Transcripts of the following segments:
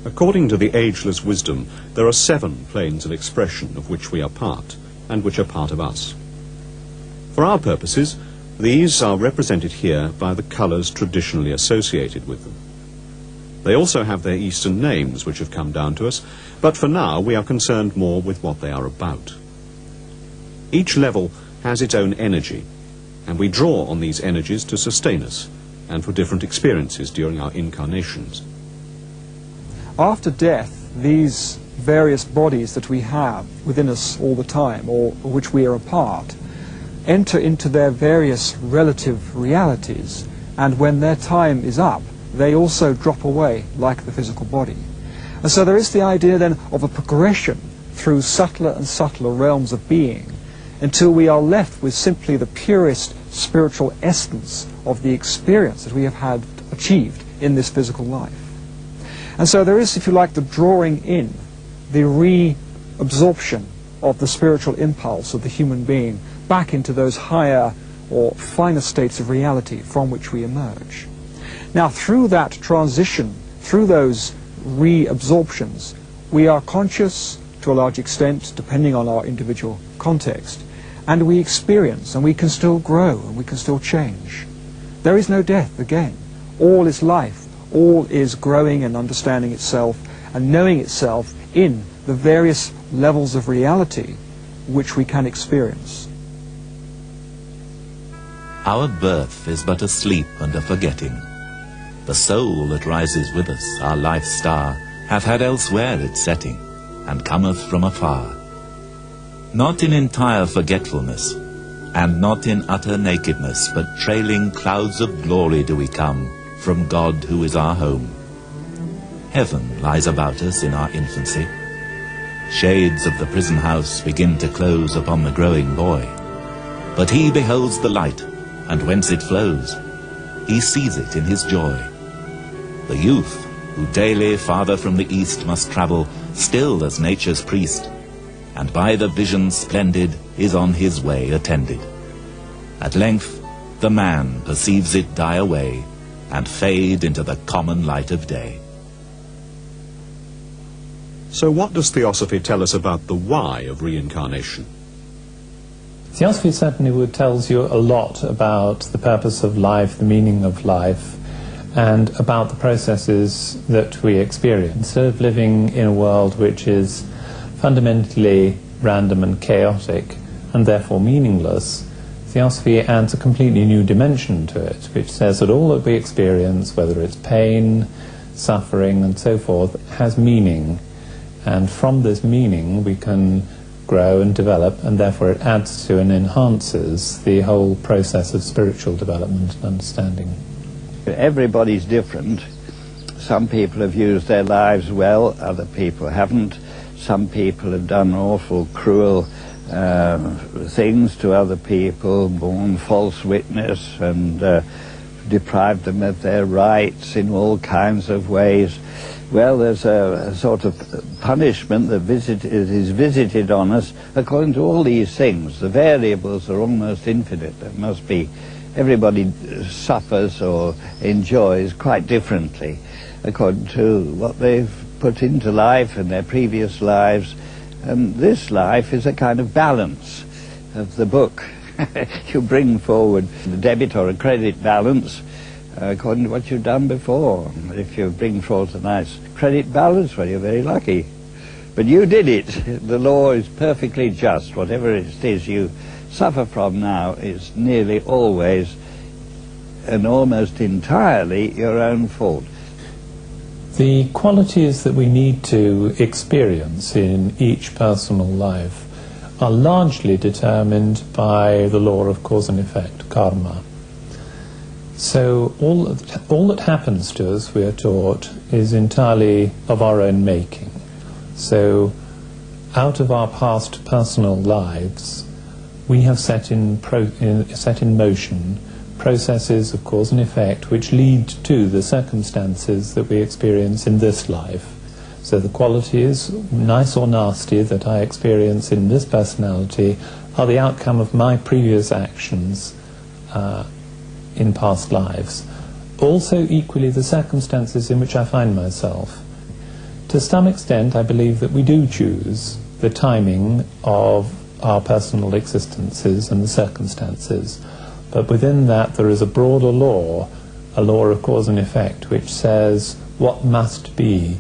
According to the ageless wisdom, there are 7 planes of expression of which we are part, and which are part of us. For our purposes, these are represented here by the colours traditionally associated with them. They also have their Eastern names which have come down to us, but for now we are concerned more with what they are about. Each level has its own energy, and we draw on these energies to sustain us, and for different experiences during our incarnations. After death, these various bodies that we have within us all the time, or which we are a part, enter into their various relative realities, and when their time is up, they also drop away like the physical body. And so there is the idea then of a progression through subtler and subtler realms of being, until we are left with simply the purest spiritual essence of the experience that we have had achieved in this physical life. And so there is, if you like, the drawing in, the reabsorption of the spiritual impulse of the human being back into those higher or finer states of reality from which we emerge. Now, through that transition, through those reabsorptions, we are conscious to a large extent, depending on our individual context, and we experience, and we can still grow, and we can still change. There is no death again. All is life. All is growing and understanding itself and knowing itself in the various levels of reality which we can experience. Our birth is but a sleep and a forgetting. The soul that rises with us, our life star, hath had elsewhere its setting, and cometh from afar. Not in entire forgetfulness, and not in utter nakedness, but trailing clouds of glory do we come, from God who is our home. Heaven lies about us in our infancy. Shades of the prison house begin to close upon the growing boy. But he beholds the light, and whence it flows, he sees it in his joy. The youth, who daily farther from the east must travel, still as nature's priest, and by the vision splendid is on his way attended. At length the man perceives it die away, and fade into the common light of day. So what does Theosophy tell us about the why of reincarnation? Theosophy certainly tells you a lot about the purpose of life, the meaning of life, and about the processes that we experience. Instead of living in a world which is fundamentally random and chaotic, and therefore meaningless, Theosophy adds a completely new dimension to it, which says that all that we experience, whether it's pain, suffering, and so forth, has meaning. And from this meaning we can grow and develop, and therefore it adds to and enhances the whole process of spiritual development and understanding. Everybody's different. Some people have used their lives well, other people haven't. Some people have done awful, cruel things to other people, borne false witness and deprived them of their rights in all kinds of ways. Well, there's a sort of punishment that is visited on us according to all these things. The variables are almost infinite. There must be, everybody suffers or enjoys quite differently according to what they've put into life and their previous lives. And this life is a kind of balance of the book. You bring forward the debit or a credit balance according to what you've done before. If you bring forth a nice credit balance, well, you're very lucky. But you did it. The law is perfectly just. Whatever it is you suffer from now is nearly always and almost entirely your own fault. The qualities that we need to experience in each personal life are largely determined by the law of cause and effect, karma. So all that happens to us, we are taught, is entirely of our own making. So out of our past personal lives, we have set in motion processes of cause and effect which lead to the circumstances that we experience in this life. So the qualities, nice or nasty, that I experience in this personality are the outcome of my previous actions in past lives. Also equally the circumstances in which I find myself. To some extent, I believe that we do choose the timing of our personal existences and the circumstances, but within that there is a broader law, a law of cause and effect, which says what must be.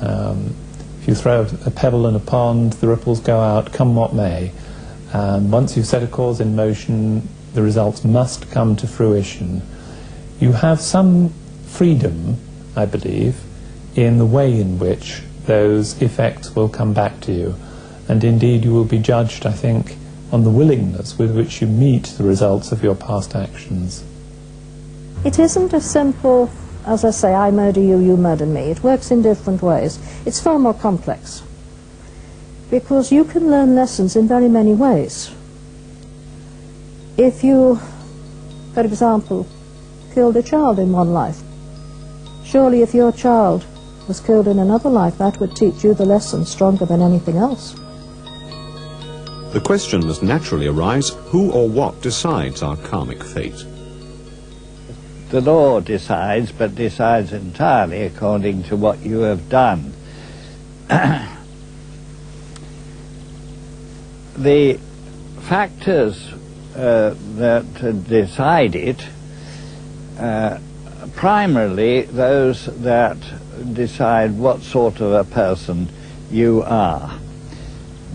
If you throw a pebble in a pond, the ripples go out, come what may. Once you've set a cause in motion, the results must come to fruition. You have some freedom, I believe, in the way in which those effects will come back to you. And indeed you will be judged, I think, on the willingness with which you meet the results of your past actions. It isn't as simple as I say, I murder you, you murder me. It works in different ways. It's far more complex, because you can learn lessons in very many ways. If you, for example, killed a child in one life, surely if your child was killed in another life, that would teach you the lesson stronger than anything else. The question must naturally arise, who or what decides our karmic fate? The law decides, but decides entirely according to what you have done. The factors that decide it, primarily those that decide what sort of a person you are.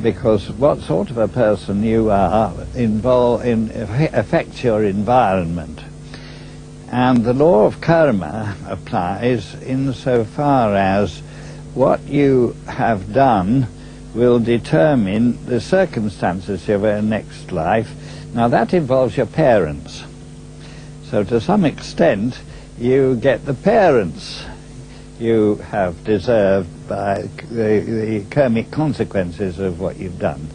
Because what sort of a person you are affects your environment. And the law of karma applies insofar as what you have done will determine the circumstances of your next life. Now that involves your parents. So to some extent you get the parents you have deserved by the karmic consequences of what you've done.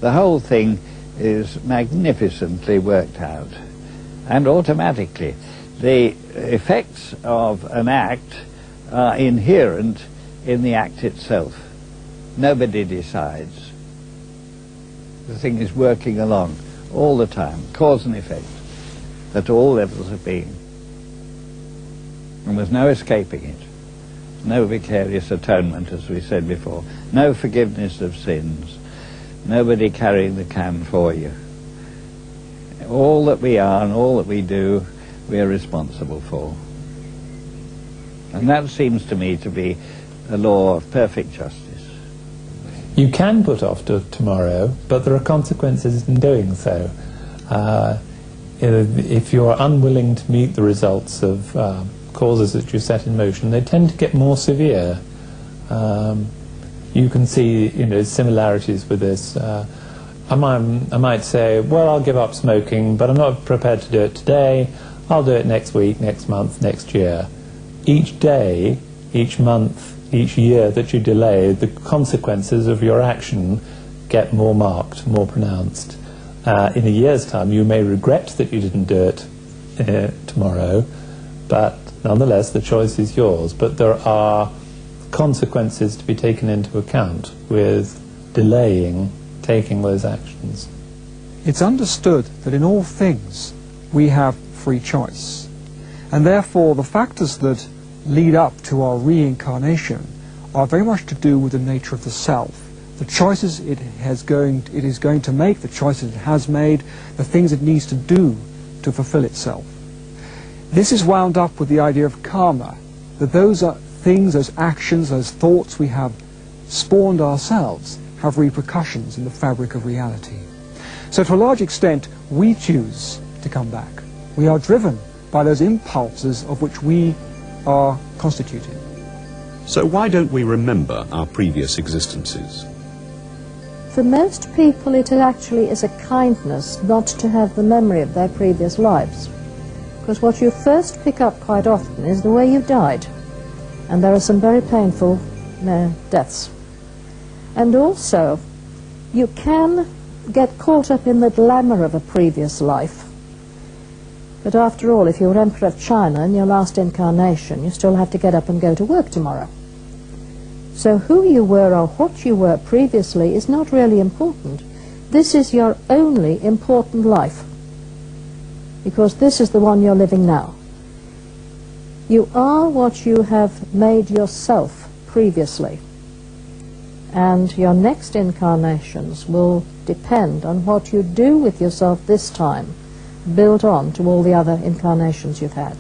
The whole thing is magnificently worked out, and automatically. The effects of an act are inherent in the act itself. Nobody decides. The thing is working along all the time, cause and effect, at all levels of being. And there's no escaping it. No vicarious atonement, as we said before. No forgiveness of sins. Nobody carrying the can for you. All that we are and all that we do, we are responsible for. And that seems to me to be a law of perfect justice. You can put off to tomorrow, but there are consequences in doing so. If you're unwilling to meet the results of causes that you set in motion, they tend to get more severe. You can see, similarities with this. I might say, well, I'll give up smoking, but I'm not prepared to do it today. I'll do it next week, next month, next year. Each day, each month, each year that you delay, the consequences of your action get more marked, more pronounced. In a year's time, you may regret that you didn't do it tomorrow, but nonetheless, the choice is yours. But there are consequences to be taken into account with delaying taking those actions. It's understood that in all things we have free choice, and therefore the factors that lead up to our reincarnation are very much to do with the nature of the self, the choices it is going to make, the choices it has made, the things it needs to do to fulfill itself. This is wound up with the idea of karma, that those are things, those actions, those thoughts we have spawned ourselves have repercussions in the fabric of reality. So to a large extent we choose to come back. We are driven by those impulses of which we are constituted. So why don't we remember our previous existences? For most people it actually is a kindness not to have the memory of their previous lives. Because what you first pick up quite often is the way you died. And there are some very painful deaths. And also, you can get caught up in the glamour of a previous life. But after all, if you were Emperor of China in your last incarnation, you still have to get up and go to work tomorrow. So who you were or what you were previously is not really important. This is your only important life, because this is the one you're living now. You are what you have made yourself previously. And your next incarnations will depend on what you do with yourself this time, built on to all the other incarnations you've had.